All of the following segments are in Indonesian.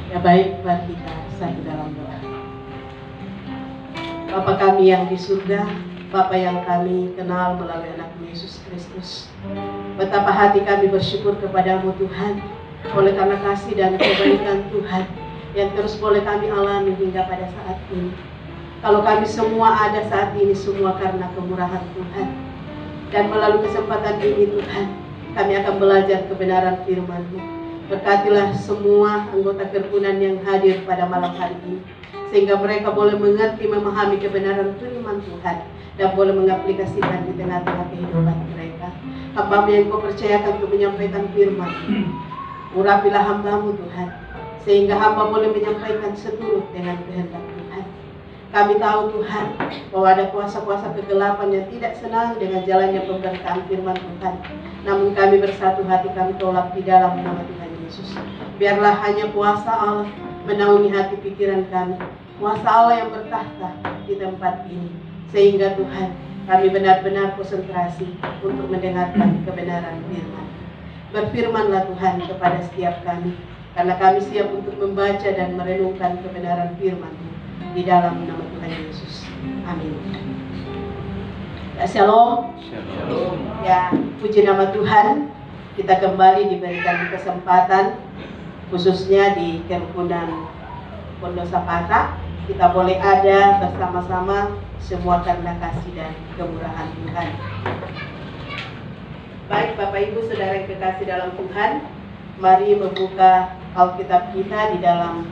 Ya baik, mari kita satu dalam doa. Bapa kami yang di surga, Bapa yang kami kenal melalui anak-Mu Yesus Kristus, betapa hati kami bersyukur kepadamu Tuhan, oleh karena kasih dan kebaikan Tuhan yang terus boleh kami alami hingga pada saat ini. Kalau kami semua ada saat ini, semua karena kemurahan Tuhan. Dan melalui kesempatan ini Tuhan, kami akan belajar kebenaran firman-Mu. Berkatilah semua anggota kerukunan yang hadir pada malam hari ini, sehingga mereka boleh mengerti, memahami kebenaran firman Tuhan, dan boleh mengaplikasikan di tengah-tengah kehidupan mereka. Hamba-Mu yang Kau percayakan untuk menyampaikan firman, urapilah hamba-Mu Tuhan, sehingga hamba boleh menyampaikan seturut dengan kehendak Tuhan. Kami tahu Tuhan bahwa ada kuasa-kuasa kegelapan yang tidak senang dengan jalannya pemberitaan firman Tuhan. Namun kami bersatu hati kami tolak di dalam nama Tuhan Yesus. Biarlah hanya kuasa Allah menaungi hati pikiran kami, kuasa Allah yang bertahta di tempat ini, sehingga Tuhan kami benar-benar konsentrasi untuk mendengarkan kebenaran firman. Berfirmanlah Tuhan kepada setiap kami, karena kami siap untuk membaca dan merenungkan kebenaran firman-Mu di dalam nama Tuhan Yesus. Amin. Ya, shalom. Shalom. Ya, puji nama Tuhan. Kita kembali diberikan kesempatan, khususnya di kerukunan Pondok Sapata, kita boleh ada bersama-sama semua karena kasih dan kemurahan Tuhan. Baik Bapak Ibu Saudara yang kekasih dalam Tuhan, mari membuka Alkitab kita di dalam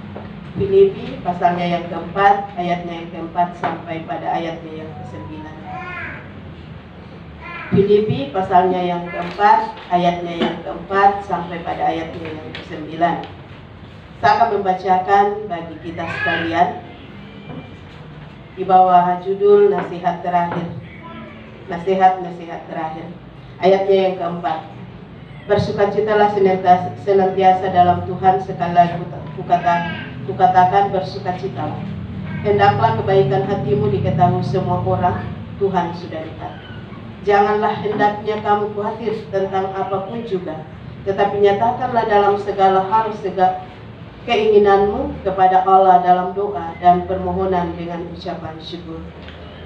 Filipi pasalnya yang keempat, ayatnya yang keempat sampai pada ayatnya yang ke-9. Filipi pasalnya yang keempat, ayatnya yang keempat sampai pada ayatnya yang ke-9. Saya akan membacakan bagi kita sekalian di bawah judul nasihat terakhir. Nasihat terakhir. Ayatnya yang keempat. Bersukacitalah senantiasa dalam Tuhan, sekali lagi kukatakan bersukacitalah. Hendaklah kebaikan hatimu diketahui semua orang, Tuhan sudah dekat. Janganlah hendaknya kamu khawatir tentang apapun juga, tetapi nyatakanlah dalam segala hal keinginanmu kepada Allah dalam doa dan permohonan dengan ucapan syukur.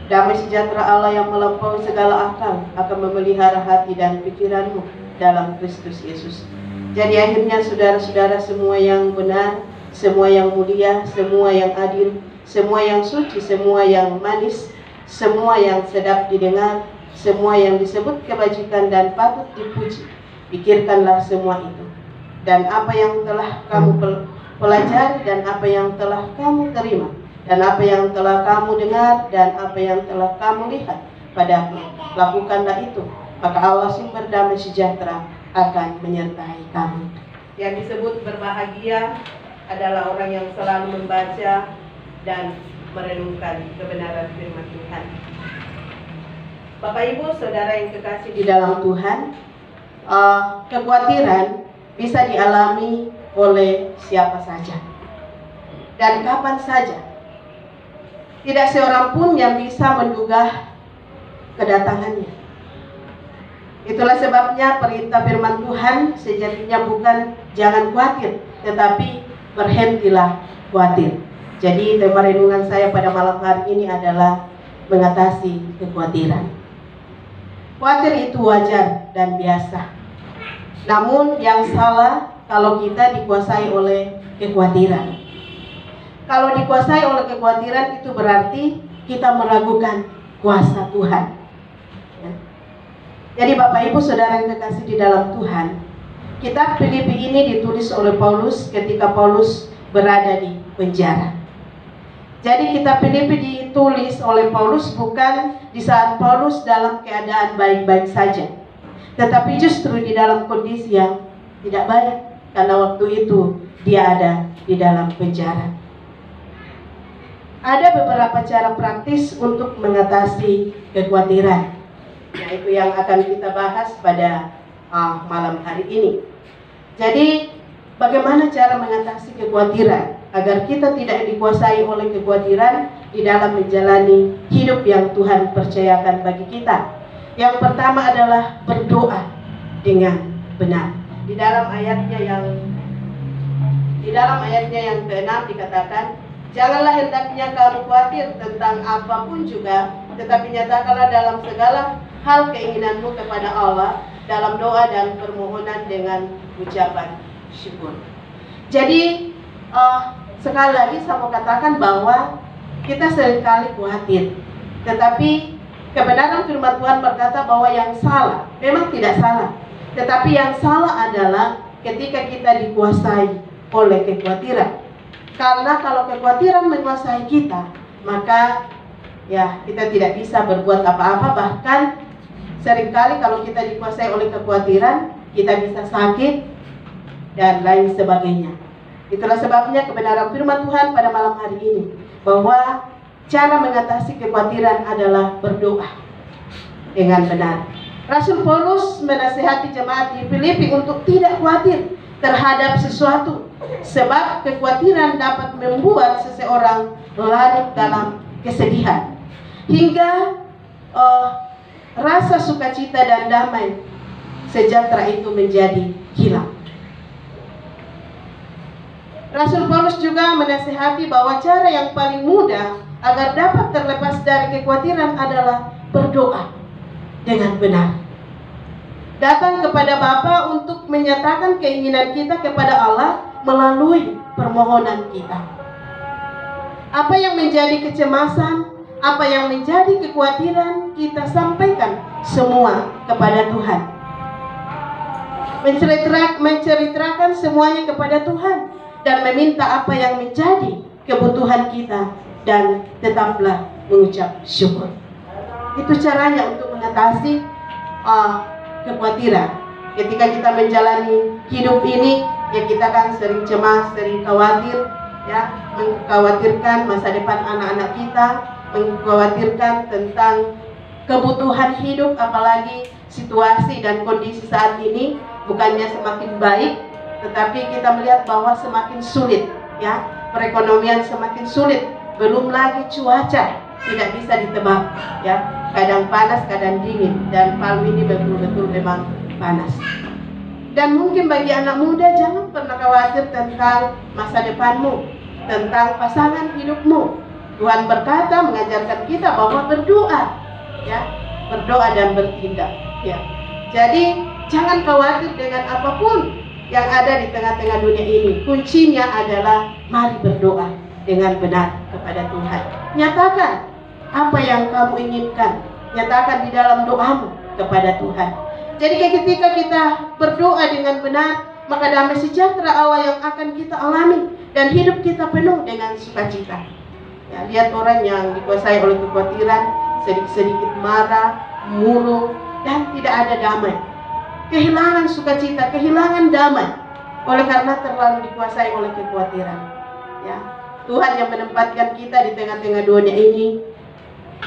Damai sejahtera Allah yang melampaui segala akal akan memelihara hati dan pikiranmu dalam Kristus Yesus. Jadi akhirnya saudara-saudara, semua yang benar, semua yang mulia, semua yang adil, semua yang suci, semua yang manis, semua yang sedap didengar, semua yang disebut kebajikan dan patut dipuji, pikirkanlah semua itu. Dan apa yang telah kamu pelajari, dan apa yang telah kamu terima, dan apa yang telah kamu dengar, dan apa yang telah kamu lihat padaku, lakukanlah itu, maka Allah sumber damai sejahtera akan menyertai kamu. Yang disebut berbahagia adalah orang yang selalu membaca dan merenungkan kebenaran firman Tuhan. Bapak Ibu Saudara yang kekasih di dalam Tuhan, kekhawatiran bisa dialami oleh siapa saja dan kapan saja. Tidak seorang pun yang bisa menduga kedatangannya. Itulah sebabnya perintah firman Tuhan sejatinya bukan jangan khawatir, tetapi berhentilah khawatir. Jadi tema renungan saya pada malam hari ini adalah mengatasi kekhawatiran. Khawatir itu wajar dan biasa. Namun yang salah kalau kita dikuasai oleh kekhawatiran. Kalau dikuasai oleh kekhawatiran itu berarti kita meragukan kuasa Tuhan. Ya. Jadi Bapak Ibu Saudara yang kekasih di dalam Tuhan, kitab Filipi ini ditulis oleh Paulus ketika Paulus berada di penjara. Jadi kitab Filipi ditulis oleh Paulus bukan di saat Paulus dalam keadaan baik-baik saja, tetapi justru di dalam kondisi yang tidak baik, karena waktu itu dia ada di dalam penjara. Ada beberapa cara praktis untuk mengatasi kekhawatiran, yaitu yang akan kita bahas pada malam hari ini. Jadi bagaimana cara mengatasi kekhawatiran agar kita tidak dikuasai oleh kekhawatiran di dalam menjalani hidup yang Tuhan percayakan bagi kita. Yang pertama adalah berdoa dengan benar. Di dalam ayatnya yang di Di dalam ayatnya yang ke-6 dikatakan, janganlah hendaknya kamu khawatir tentang apapun juga, tetapi nyatakanlah dalam segala hal keinginanmu kepada Allah dalam doa dan permohonan dengan ucapan syukur. Jadi sekali lagi saya mau katakan bahwa kita seringkali khawatir, tetapi kebenaran firman Tuhan berkata bahwa yang salah memang tidak salah, tetapi yang salah adalah ketika kita dikuasai oleh kekhawatiran. Karena kalau kekhawatiran menguasai kita, maka ya kita tidak bisa berbuat apa-apa. Bahkan seringkali kalau kita dikuasai oleh kekhawatiran, kita bisa sakit dan lain sebagainya. Itulah sebabnya kebenaran firman Tuhan pada malam hari ini, bahwa cara mengatasi kekhawatiran adalah berdoa dengan benar. Rasul Paulus menasihati jemaat di Filipi untuk tidak khawatir terhadap sesuatu, sebab kekhawatiran dapat membuat seseorang larut dalam kesedihan, hingga rasa sukacita dan damai sejahtera itu menjadi hilang. Rasul Paulus juga menasihati bahwa cara yang paling mudah agar dapat terlepas dari kekhawatiran adalah berdoa dengan benar. Datang kepada Bapa untuk menyatakan keinginan kita kepada Allah melalui permohonan kita. Apa yang menjadi kecemasan, apa yang menjadi kekhawatiran, kita sampaikan semua kepada Tuhan. Menceritakan semuanya kepada Tuhan dan meminta apa yang menjadi kebutuhan kita, dan tetaplah mengucap syukur. Itu caranya untuk mengatasi kekhawatiran. Ketika kita menjalani hidup ini, ya kita kan sering cemas, sering khawatir, ya, mengkhawatirkan masa depan anak-anak kita, mengkhawatirkan tentang kebutuhan hidup, apalagi situasi dan kondisi saat ini bukannya semakin baik, tetapi kita melihat bahwa semakin sulit, ya, perekonomian semakin sulit, belum lagi cuaca tidak bisa ditebak, ya, kadang panas, kadang dingin, dan Palu ini betul-betul memang panas. Dan mungkin bagi anak muda, jangan pernah khawatir tentang masa depanmu, tentang pasangan hidupmu. Tuhan berkata, mengajarkan kita bahwa berdoa, ya, berdoa dan bertindak, ya. Jadi jangan khawatir dengan apapun yang ada di tengah-tengah dunia ini. Kuncinya adalah mari berdoa dengan benar kepada Tuhan. Nyatakan apa yang kamu inginkan, nyatakan di dalam doamu kepada Tuhan. Jadi ketika kita berdoa dengan benar, maka damai sejahtera Allah yang akan kita alami, dan hidup kita penuh dengan sukacita. Ya, lihat orang yang dikuasai oleh kekhawatiran, sedikit-sedikit marah, murung, dan tidak ada damai. Kehilangan sukacita, kehilangan damai, oleh karena terlalu dikuasai oleh kekhawatiran. Ya, Tuhan yang menempatkan kita di tengah-tengah dunia ini,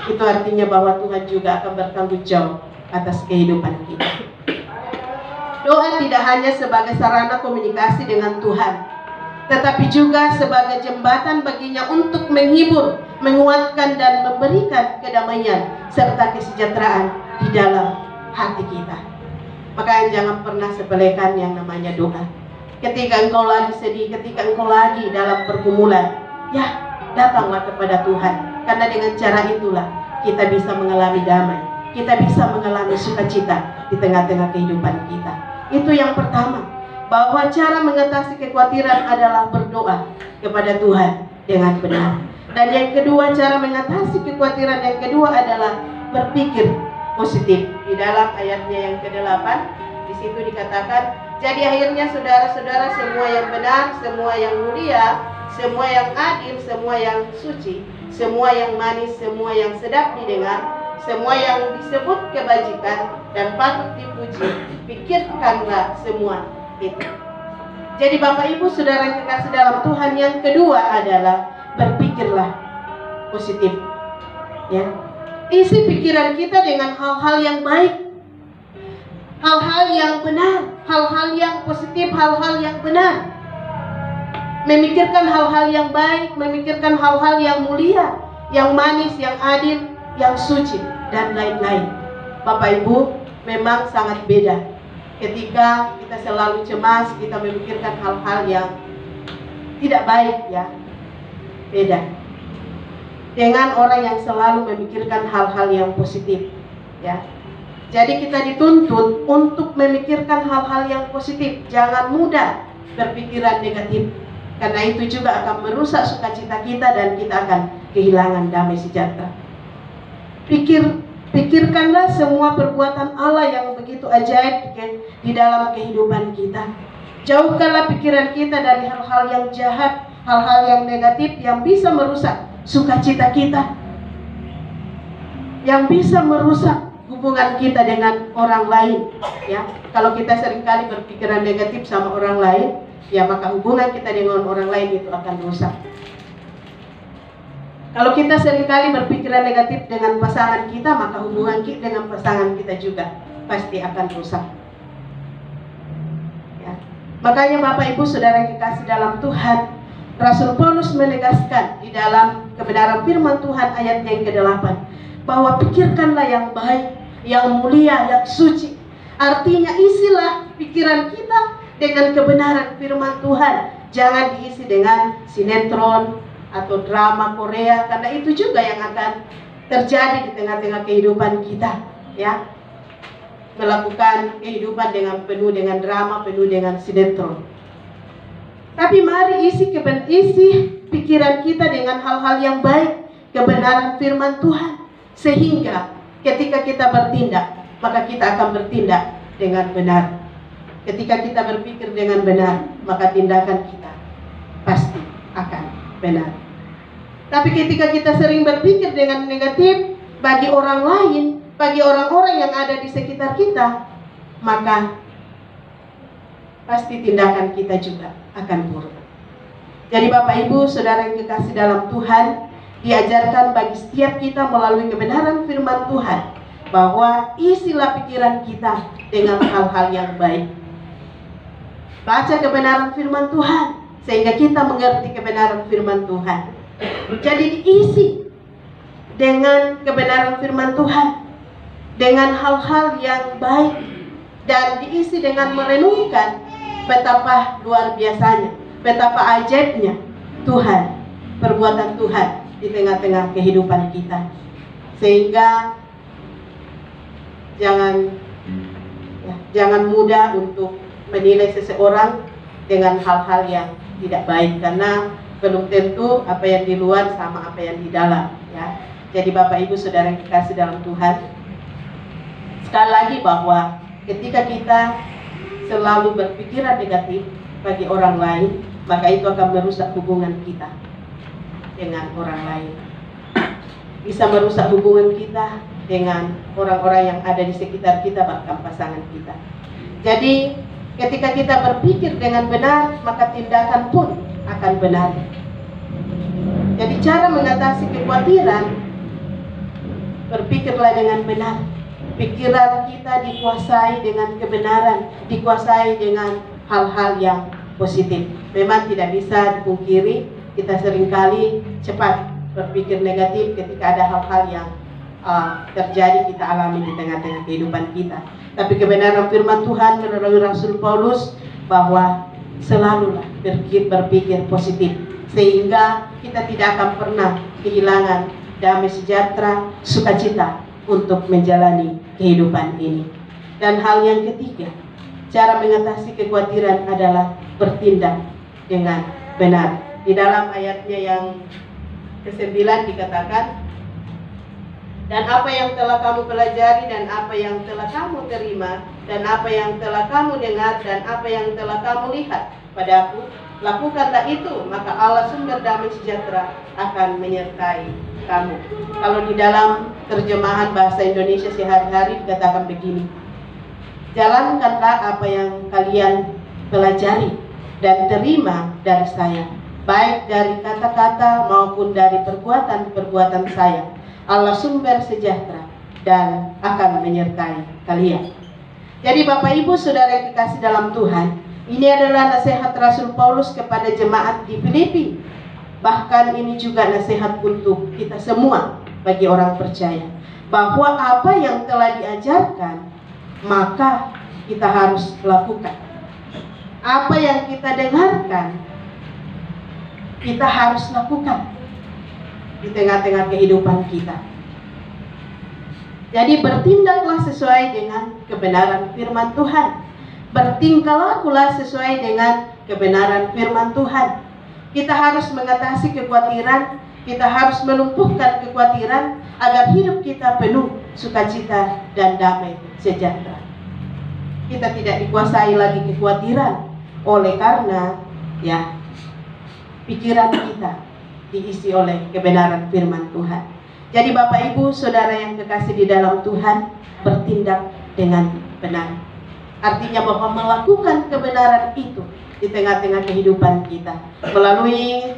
itu artinya bahwa Tuhan juga akan bertanggung jawab atas kehidupan kita. Doa tidak hanya sebagai sarana komunikasi dengan Tuhan, tetapi juga sebagai jembatan baginya untuk menghibur, menguatkan, dan memberikan kedamaian serta kesejahteraan di dalam hati kita. Maka jangan pernah sepelekan yang namanya doa. Ketika engkau lagi sedih, ketika engkau lagi dalam pergumulan, ya, datanglah kepada Tuhan. Karena dengan cara itulah kita bisa mengalami damai, kita bisa mengalami sukacita di tengah-tengah kehidupan kita. Itu yang pertama, bahwa cara mengatasi kekhawatiran adalah berdoa kepada Tuhan dengan benar. Dan yang kedua, cara mengatasi kekhawatiran yang kedua adalah berpikir positif. Di dalam ayatnya yang ke-8, di situ dikatakan, jadi akhirnya saudara-saudara, semua yang benar, semua yang mulia, semua yang adil, semua yang suci, semua yang manis, semua yang sedap didengar, semua yang disebut kebajikan dan patut dipuji, pikirkanlah semua itu. Jadi Bapak Ibu Saudara yang kekasih dalam Tuhan, yang kedua adalah berpikirlah positif, ya. Isi pikiran kita dengan hal-hal yang baik, hal-hal yang benar, hal-hal yang positif, hal-hal yang benar. Memikirkan hal-hal yang baik, memikirkan hal-hal yang mulia, yang manis, yang adil, yang suci, dan lain-lain. Bapak Ibu, memang sangat beda ketika kita selalu cemas, kita memikirkan hal-hal yang tidak baik ya. Beda dengan orang yang selalu memikirkan hal-hal yang positif ya. Jadi kita dituntut untuk memikirkan hal-hal yang positif, jangan mudah berpikiran negatif, karena itu juga akan merusak sukacita kita dan kita akan kehilangan damai sejahtera. Pikirkanlah semua perbuatan Allah yang begitu ajaib di dalam kehidupan kita. Jauhkanlah pikiran kita dari hal-hal yang jahat, hal-hal yang negatif yang bisa merusak sukacita kita, yang bisa merusak hubungan kita dengan orang lain ya. Kalau kita seringkali berpikiran negatif sama orang lain ya, maka hubungan kita dengan orang lain itu akan rusak. Kalau kita seringkali berpikiran negatif dengan pasangan kita, maka hubungan kita dengan pasangan kita juga pasti akan rusak ya. Makanya Bapak Ibu Saudara yang dikasih dalam Tuhan, Rasul Paulus menegaskan di dalam kebenaran firman Tuhan ayat yang ke-8 bahwa pikirkanlah yang baik, yang mulia, yang suci. Artinya isilah pikiran kita dengan kebenaran firman Tuhan. Jangan diisi dengan sinetron atau drama Korea, karena itu juga yang akan terjadi di tengah-tengah kehidupan kita ya. Melakukan kehidupan dengan penuh dengan drama, penuh dengan sinetron. Tapi mari isi pikiran kita dengan hal-hal yang baik, kebenaran firman Tuhan, sehingga ketika kita bertindak, maka kita akan bertindak dengan benar. Ketika kita berpikir dengan benar, maka tindakan kita pasti akan benar. Tapi ketika kita sering berpikir dengan negatif bagi orang lain, bagi orang-orang yang ada di sekitar kita, maka pasti tindakan kita juga akan buruk. Jadi Bapak Ibu Saudara yang dikasih dalam Tuhan, diajarkan bagi setiap kita melalui kebenaran firman Tuhan bahwa isilah pikiran kita dengan hal-hal yang baik. Baca kebenaran firman Tuhan sehingga kita mengerti kebenaran firman Tuhan. Jadi diisi dengan kebenaran firman Tuhan, dengan hal-hal yang baik, dan diisi dengan merenungkan betapa luar biasanya, betapa ajaibnya Tuhan, perbuatan Tuhan di tengah-tengah kehidupan kita. Sehingga jangan mudah untuk menilai seseorang dengan hal-hal yang tidak baik, karena belum tentu apa yang di luar sama apa yang di dalam ya. Jadi Bapak Ibu Saudara yang dikasih dalam Tuhan, sekali lagi bahwa ketika kita selalu berpikiran negatif bagi orang lain, maka itu akan merusak hubungan kita dengan orang lain. Bisa merusak hubungan kita dengan orang-orang yang ada di sekitar kita, bahkan pasangan kita. Jadi ketika kita berpikir dengan benar, maka tindakan pun akan benar. Jadi cara mengatasi kekhawatiran, berpikirlah dengan benar. Pikiran kita dikuasai dengan kebenaran, dikuasai dengan hal-hal yang positif. Memang tidak bisa dipungkiri, kita seringkali cepat berpikir negatif ketika ada hal-hal yang terjadi kita alami di tengah-tengah kehidupan kita. Tapi kebenaran firman Tuhan melalui Rasul Paulus bahwa selalulah berpikir positif, sehingga kita tidak akan pernah kehilangan damai sejahtera, sukacita untuk menjalani kehidupan ini. Dan hal yang ketiga, cara mengatasi kekhawatiran adalah bertindak dengan benar. Di dalam ayatnya yang ke-9 dikatakan, dan apa yang telah kamu pelajari, dan apa yang telah kamu terima, dan apa yang telah kamu dengar, dan apa yang telah kamu lihat padaku, lakukanlah itu, maka Allah sumber damai sejahtera akan menyertai kamu. Kalau di dalam terjemahan bahasa Indonesia sehari-hari dikatakan begini, jalankanlah apa yang kalian pelajari dan terima dari saya, baik dari kata-kata maupun dari perbuatan-perbuatan saya. Allah sumber sejahtera dan akan menyertai kalian. Jadi Bapak Ibu Saudara yang dikasih dalam Tuhan, ini adalah nasihat Rasul Paulus kepada jemaat di Filipi. Bahkan ini juga nasihat untuk kita semua bagi orang percaya, bahwa apa yang telah diajarkan maka kita harus lakukan. Apa yang kita dengarkan kita harus lakukan di tengah-tengah kehidupan kita. Jadi bertindaklah sesuai dengan kebenaran firman Tuhan. Bertingkah-lakulah sesuai dengan kebenaran firman Tuhan. Kita harus mengatasi kekhawatiran, kita harus melumpuhkan kekhawatiran agar hidup kita penuh sukacita dan damai sejahtera. Kita tidak dikuasai lagi kekhawatiran oleh karena pikiran kita diisi oleh kebenaran firman Tuhan. Jadi Bapak Ibu Saudara yang kekasih di dalam Tuhan, bertindak dengan benar. Artinya bahwa melakukan kebenaran itu di tengah-tengah kehidupan kita. Melalui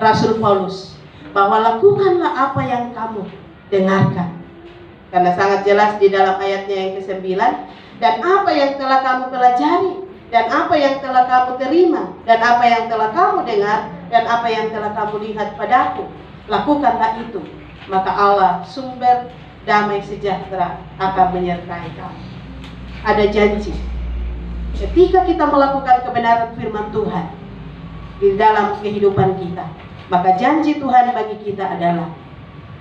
Rasul Paulus, bahwa lakukanlah apa yang kamu dengarkan. Karena sangat jelas di dalam ayatnya yang ke-9, dan apa yang telah kamu pelajari, dan apa yang telah kamu terima, dan apa yang telah kamu dengar, dan apa yang telah kamu lihat padaku, lakukanlah itu, maka Allah sumber damai sejahtera akan menyertai kamu. Ada janji ketika kita melakukan kebenaran firman Tuhan di dalam kehidupan kita, maka janji Tuhan bagi kita adalah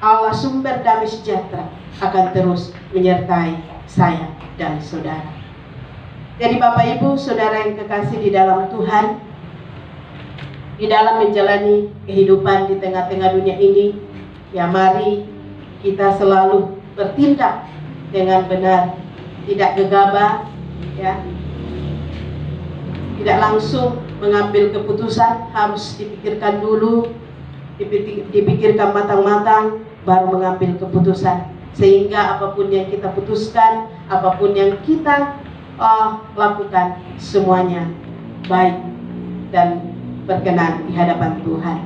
Allah sumber damai sejahtera akan terus menyertai saya dan saudara. Jadi Bapak Ibu Saudara yang kekasih di dalam Tuhan, di dalam menjalani kehidupan di tengah-tengah dunia ini, mari kita selalu bertindak dengan benar, tidak gegabah, tidak langsung mengambil keputusan, harus dipikirkan dulu, dipikirkan matang-matang, baru mengambil keputusan, sehingga apapun yang kita putuskan, apapun yang kita lakukan, semuanya baik dan berkenan di hadapan Tuhan.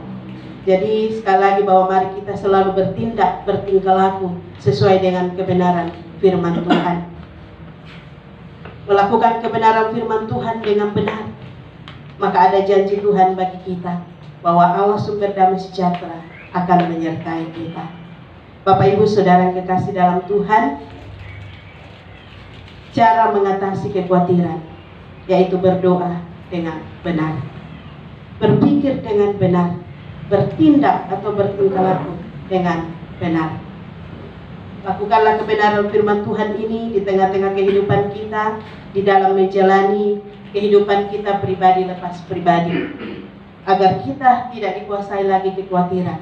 Jadi sekali lagi bahwa mari kita selalu bertindak, bertingkah laku sesuai dengan kebenaran firman Tuhan. Melakukan kebenaran firman Tuhan dengan benar, maka ada janji Tuhan bagi kita bahwa Allah sumber damai sejahtera akan menyertai kita. Bapak Ibu Saudara yang kekasih dalam Tuhan, cara mengatasi kekhawatiran yaitu berdoa dengan benar, berpikir dengan benar, bertindak atau bertingkah laku dengan benar. Lakukanlah kebenaran firman Tuhan ini di tengah-tengah kehidupan kita, di dalam menjalani kehidupan kita pribadi lepas pribadi, agar kita tidak dikuasai lagi kekhawatiran.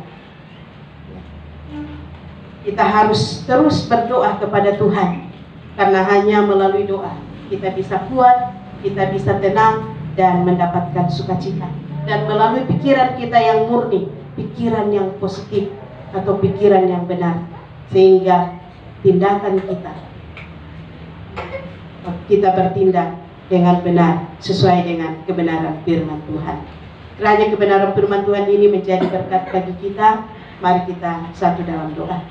Kita harus terus berdoa kepada Tuhan, karena hanya melalui doa kita bisa kuat, kita bisa tenang dan mendapatkan sukacita. Dan melalui pikiran kita yang murni, pikiran yang positif atau pikiran yang benar, sehingga tindakan kita bertindak dengan benar sesuai dengan kebenaran firman Tuhan. Kiranya kebenaran firman Tuhan ini menjadi berkat bagi kita. Mari kita satu dalam doa.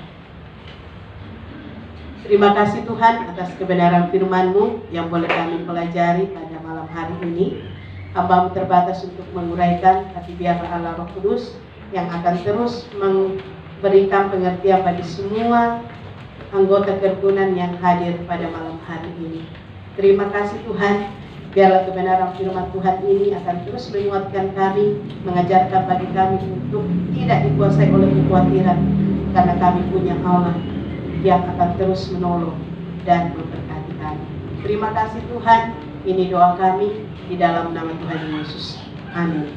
Terima kasih Tuhan atas kebenaran firman-Mu yang boleh kami pelajari pada malam hari ini. Hamba-Mu terbatas untuk menguraikan, tapi biarlah Allah Roh Kudus yang akan terus memberikan pengertian bagi semua anggota kerukunan yang hadir pada malam hari ini. Terima kasih Tuhan, biarlah kebenaran firman Tuhan ini akan terus menguatkan kami, mengajarkan bagi kami untuk tidak dikuasai oleh kekhawatiran, karena kami punya Allah yang akan terus menolong dan memberkati kami. Terima kasih Tuhan, ini doa kami di dalam nama Tuhan Yesus. Amin.